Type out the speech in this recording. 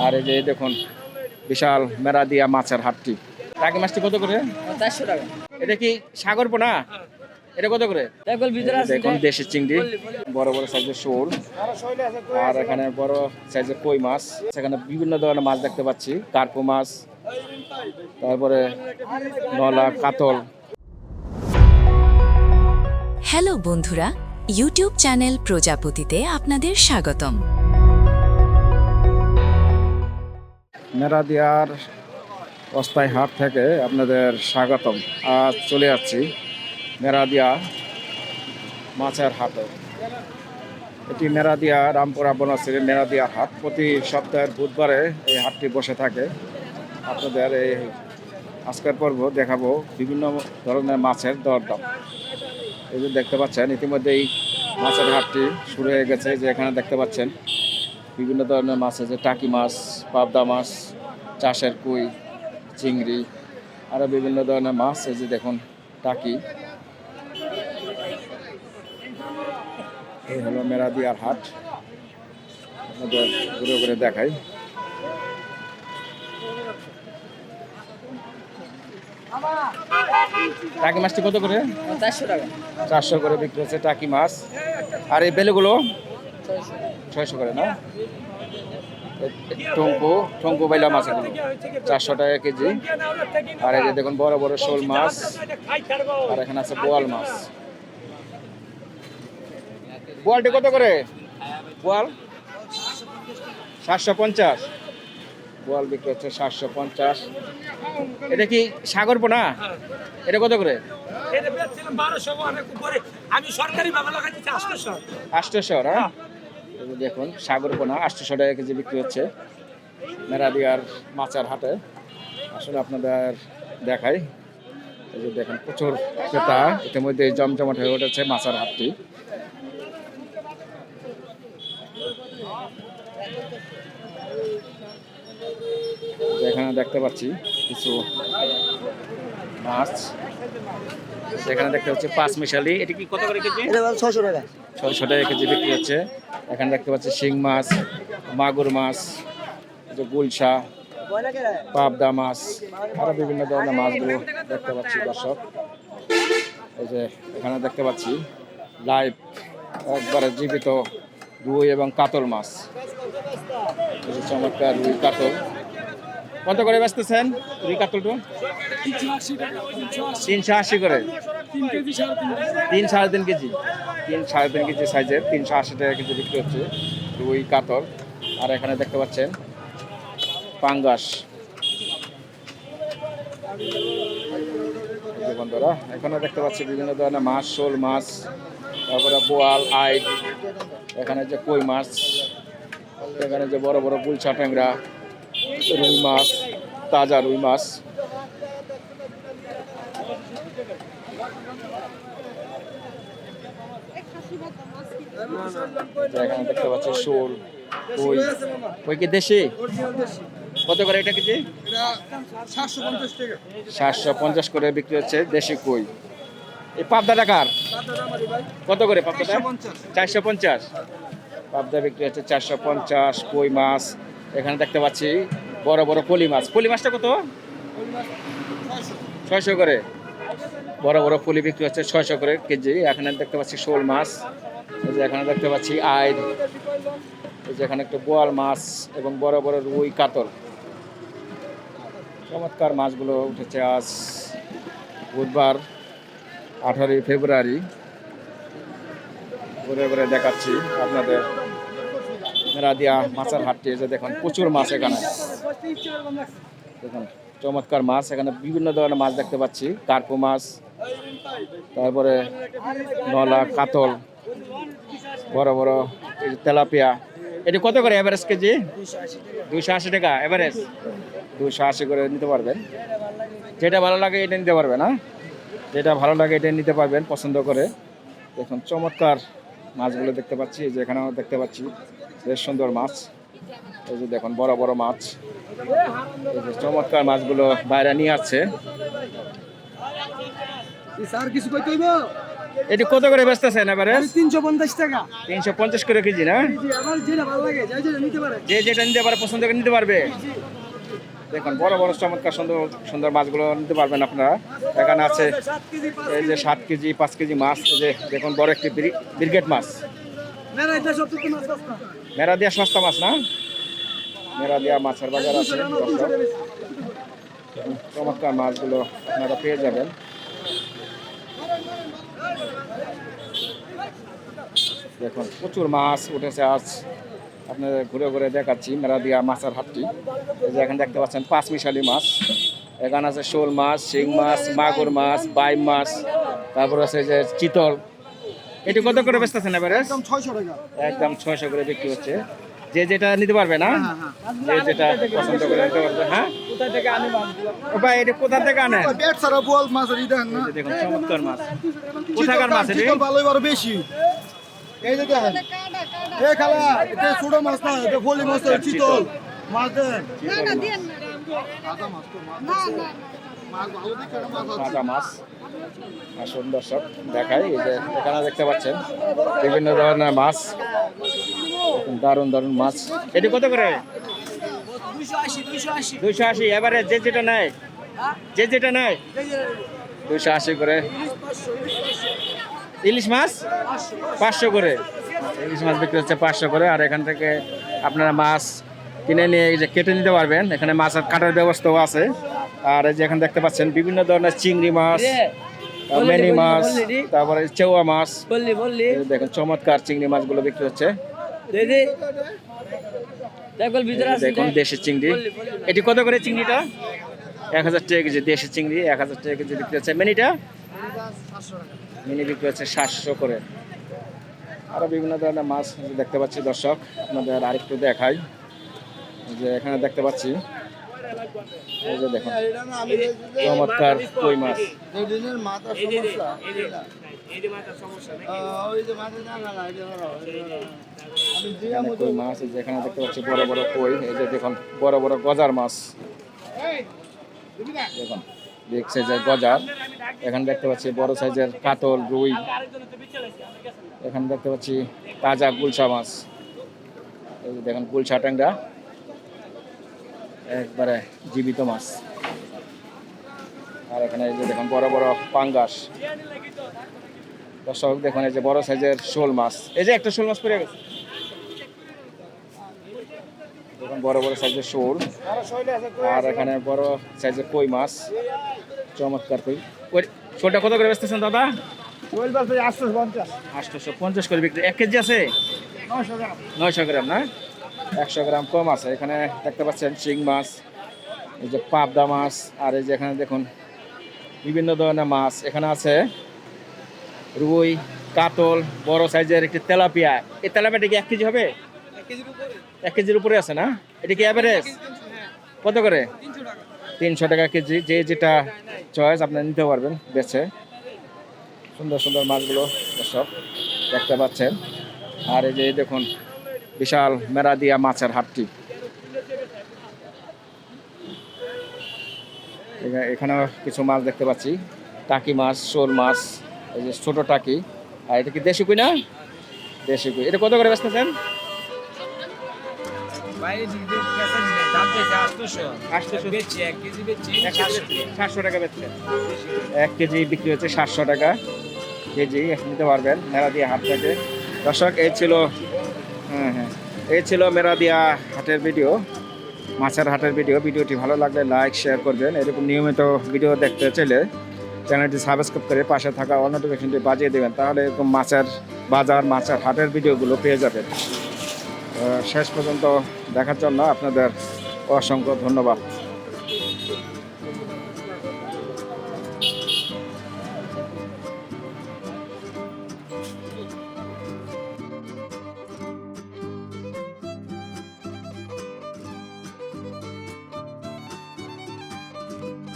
আর এই যে দেখুন বিশাল মেরা দিয়া মাছের হাটটি। টাকি মাছটি কত করে? 400 টাকা। এটা কি সাগর পোনা? এটা কত করে? দেখুন দেশি চিংড়ি, বড় বড় সাইজের শোল, আর এখানে বড় সাইজের কই মাছ। সেখানে বিভিন্ন ধরনের মাছ দেখতে পাচ্ছি, কার্পু মাছ, তারপরে নলা, কাতল। হ্যালো বন্ধুরা, ইউটিউব চ্যানেল প্রজাপতিতে আপনাদের স্বাগতম। মেরাদিয়ার অস্থায়ী হাট থেকে আপনাদের স্বাগতম। আজ চলে যাচ্ছি মেরাদিয়া মাছের হাটে। এটি মেরাদিয়া রামপুরা বনশ্রী মেরাদিয়া হাট। প্রতি সপ্তাহের বুধবারে এই হাটটি বসে থাকে। আপনাদের এই আজকের পর্ব দেখাবো বিভিন্ন ধরনের মাছের দরদাম। এই যে দেখতে পাচ্ছেন ইতিমধ্যেই মাছের হাটটি শুরু হয়ে গেছে। যে এখানে দেখতে পাচ্ছেন বিভিন্ন ধরনের মাছ আছে, টাকি মাছ, পাবদা মাছ, চাষের কুই, চিংড়ি, আরও বিভিন্ন ধরনের মাছ। এই যে দেখুন টাকি। এই হলো মেরাদিয়ার হাট, আপনাদের ঘুরে ঘুরে দেখাই। টাকি মাছটি কত করে? 400 টাকা। 400 করে বিক্রি হচ্ছে টাকি মাছ। আর এই বেলেগুলো 600 করে না? টঙ্কু বাইলা মাছ এগুলো 400 টাকা কেজি। আর এই যে দেখুন বড় বড় শোল মাছ, আর এখানে আছে বোয়াল মাছ। বোয়ালটি কত করে? বোয়াল 750। বোয়াল বিক্রি হচ্ছে 750। এটা কি সাগর পোনা? এটা কত করে? 800। হ্যাঁ, দেখুন সাগর পোনা 800 টাকা কেজি বিক্রি হচ্ছে মেরাদিয়ার মাছের হাটে। আসলে আপনাদের দেখাই। এই যে দেখেন প্রচুর ক্রেতা, ইতিমধ্যে জমজমাট হয়ে উঠেছে মাছের হাটটি। এখানে দেখতে পাচ্ছি কিছু মাছ। সেখানে দেখতে পাচ্ছি পাঁচ মিশালি। এটি কি কত করে কেজি? 600 টাকা। 600 টাকা কেজি বিক্রি হচ্ছে। এখানে দেখতে পাচ্ছি শিং মাছ, মাগুর মাছ, গুলশা, পাবদা মাছ, আরো বিভিন্ন ধরনের মাছগুলো দেখতে পাচ্ছি দর্শক। এই যে এখানে দেখতে পাচ্ছি লাইভ একবারে জীবিত রুই এবং কাতল মাছ। এই যে চমৎকার রুই কাতল। কত করে বেচতেছেন রুই কাতলটা? 380 করে। 3 3.5 কেজি। 3 3.5 কেজি সাইজের 380 টাকা কেজি বিক্রি হচ্ছে রুই কাতল। আর এখানে দেখতে পাচ্ছেন পাঙ্গাস। বন্ধুরা এখানে দেখতে পাচ্ছি বিভিন্ন ধরনের মাছ, শোল মাছ, তারপরে বোয়াল, আইড, এখানে যে কই মাছ, এখানে যে বড় বড় গুলশা ট্যাংরা, রুই মাছ, তাজা রুই মাছ। এখানে দেখতে পাচ্ছি শোল, কই। কই কি দেশি? কত করে এটা কেজি? 750 করে বিক্রি হচ্ছে দেশি কই। এই পাবদা টাকার কত করে? পাবদাটা 450। পাবদা বিক্রি হচ্ছে 450। কই মাছ এখানে দেখতে পাচ্ছি বড় বড় পলি মাছ। পলি মাছটা কত? 600 করে। বড় বড় পলি বিক্রি হচ্ছে 600 করে কেজি। এখানে দেখতে পাচ্ছি শোল মাছ। এই যে এখানে দেখতে পাচ্ছি আইড। এই যে এখানে একটা বোয়াল মাছ এবং বড় বড় রুই কাতল। চমৎকার মাছগুলো উঠেছে আজ বুধবার 18 ফেব্রুয়ারি। ঘুরে ঘুরে দেখাচ্ছি আপনাদের মেরাদিয়া মাছের হাটটি। যে দেখুন প্রচুর মাছ এখানে। দেখুন চমৎকার মাছ। এখানে বিভিন্ন ধরনের মাছ দেখতে পাচ্ছি, কার্পু মাছ, তারপরে নলা, কাতল, বড় বড় তেলাপিয়া। এটি কত করে এভারেজ কেজি? 280 টাকা এভারেজ। 280 করে নিতে পারবেন। যেটা ভালো লাগে এটা নিতে পারবেন। হ্যাঁ, যেটা ভালো লাগে এটা নিতে পারবেন পছন্দ করে। দেখুন চমৎকার মাছগুলো দেখতে পাচ্ছি। এই যে এখানেও দেখতে পাচ্ছি বেশ সুন্দর মাছ। এই যে দেখুন বড় বড় মাছ। এই যে চমৎকার মাছগুলো বাইরে নিয়ে আসছে। এটি কত করে বেচতেছেন এবারে? 350 টাকা 350 করে কেজি না? জি আমার যেটা ভালো লাগে যাই যেটা নিতে পারে। যে যেটা নিতে পারে পছন্দ করে নিতে পারবে। দেখুন বড় বড় চমৎকার সুন্দর সুন্দর মাছগুলো নিতে পারবেন আপনারা। এখানে আছে 7 কেজি 5 এই যে 7 কেজি 5 কেজি মাছ, এই যে দেখুন বড় একটি ব্রিগেড মাছ। মেরা এটা সব থেকে মাছ সস্তা। মেরা দিয়া সস্তা মাছ না? মেরা দিয়া মাছের বাজার আছে দর্শক। চমৎকার মাছগুলো আপনারা পেয়ে যাবেন। দেখুন প্রচুর মাছ উঠেছে আজ, আপনাদের ঘুরে ঘুরে দেখাচ্ছি মেরাদিয়া মাছের হাটটি। এই যে এখানে দেখতে পাচ্ছেন পাঁচমিশালি মাছ, এখানে আছে শোল মাছ, শিং মাছ, মাগুর মাছ, বাইম মাছ, তারপর আছে যে চিতল। এটি কত করে বেচতেছেন এবারে? একদম 600 টাকা। একদম 600 করে বিক্রি হচ্ছে। যে যেটা নিতে পারবে না, যে যেটা পছন্দ করে নিতে পারবে। হ্যাঁ কোথা থেকে আনি মাছগুলো? ও ভাই এটা কোথা থেকে আনেন? পেট সারা বল মাছ দেন না, এই যে দেখুন চমৎকার মাছ। কোথাকার মাছ এটি? চিতল ভালোই বড় বেশি। এই যে দেখেন, এই খালা এটা ছোট মাছ না, এটা ফলি মাছ, চিতল মাছ দেন। তাজা মাছ তো মাছ মাছ ভালো দেখে একটা মাছ আছে। তাজা মাছ। আসুন দর্শক দেখাই, এই যে এখানে দেখতে পাচ্ছেন বিভিন্ন ধরনের মাছ, দারুণ দারুণ মাছ। এটি কত করে? 280 280। এবারে যে যেটা নেয়, যে যেটা নেয় 280 করে। ইলিশ মাছ 500 করে। ইলিশ মাছ বিক্রি হচ্ছে 500 করে। আর এখান থেকে আপনারা মাছ কিনে নিয়ে এই যে কেটে নিতে পারবেন। এখানে মাছের কাটার ব্যবস্থাও আছে। আর এই যে এখানে দেখতে পাচ্ছেন বিভিন্ন ধরনের চিংড়ি মাছ, মেনি মাছ, তারপরে চেওয়া মাছ। বললি এই যে দেখেন চমৎকার চিংড়ি মাছগুলো বিক্রি হচ্ছে। দিদি দেখল ভিতরে আছে। দেখুন দেশি চিংড়ি। এটি কত করে চিংড়িটা? 1000 টাকা কেজি। দেশি চিংড়ি 1000 টাকা কেজি বিক্রি হচ্ছে। মিনিটা? মিনি বিক্রি হচ্ছে 700 করে। আরো বিভিন্ন ধরনের মাছ দেখতে পাচ্ছি দর্শক, আপনাদের আরেকটু দেখাই। এই যে এখানে দেখতে পাচ্ছি, এই যে দেখুন চমৎকার কই মাছ। এই দিনের মাথার সমস্যা, ওই যে মাথা না না এটা ধরো, আমি দিলাম এখানে কই মাছ। এই যে এখানে দেখতে পাচ্ছি বড় বড় কই। এই যে দেখুন বড় বড় গজার মাছ। দেখুন বিগ সাইজের গজার। এখানে দেখতে পাচ্ছি বড় সাইজের কাতল, রুই। এখানে দেখতে পাচ্ছি তাজা গুলশা মাছ। এই যে দেখুন গুলশা ট্যাংরা, একবারে জীবিত মাছ। আর এখানে এই যে দেখুন বড় বড় পাঙ্গাস। দর্শক দেখুন এই যে বড় সাইজের শোল মাছ। এই যে একটা শোল মাছ পড়ে গেছে। দেখুন বড় বড় সাইজের শোল। আর এখানে বড় সাইজের কই মাছ, চমৎকার কই। ওই শোলটা কত করে বেচতেছেন দাদা? 850 করে বিক্রি। 1 কেজি আছে 900 গ্রাম না? 100 গ্রাম কম আছে। এখানে দেখতে পাচ্ছেন শিং মাছ, এই যে পাবদা মাছ। আর এই যে এখানে দেখুন বিভিন্ন ধরনের মাছ। এখানে আছে রুই, কাতল, বড় সাইজের একটি তেলাপিয়া। এই তেলাপিয়াটা কি 1 কেজি হবে? 1 কেজির উপরে আছে না? এটা কি অ্যাভারেজ? কত করে? 300 টাকা কেজি। যে যেটা চয়েস আপনারা নিতে পারবেন বেছে। সুন্দর সুন্দর মাছগুলো দর্শক দেখতে পাচ্ছেন। আর এই যে দেখুন বিশাল মেরাদিয়া মাছের হাটটি। এখানেও কিছু মাছ দেখতে পাচ্ছি, টাকি মাছ, শোল মাছ, এই যে ছোট টাকি। আর এটা কি দেশি কই না? দেশি কই। এটা কত করে বেচতেছেন? 700 টাকা বেচছে। 1 কেজি বিক্রি হচ্ছে 700 টাকা কেজি। নিতে পারবেন মেরাদিয়া হাট থেকে। দর্শক এই ছিল এই ছিল মেরাদিয়া হাটের ভিডিও, মাছের হাটের ভিডিও। ভিডিওটি ভালো লাগলে লাইক শেয়ার করবেন। এরকম নিয়মিত ভিডিও দেখতে চাইলে চ্যানেলটি সাবস্ক্রাইব করে পাশে থাকা অল নোটিফিকেশনটি বাজিয়ে দেবেন, তাহলে এরকম মাছের বাজার, মাছের হাটের ভিডিওগুলো পেয়ে যাবেন। শেষ পর্যন্ত দেখার জন্য আপনাদের অসংখ্য ধন্যবাদ।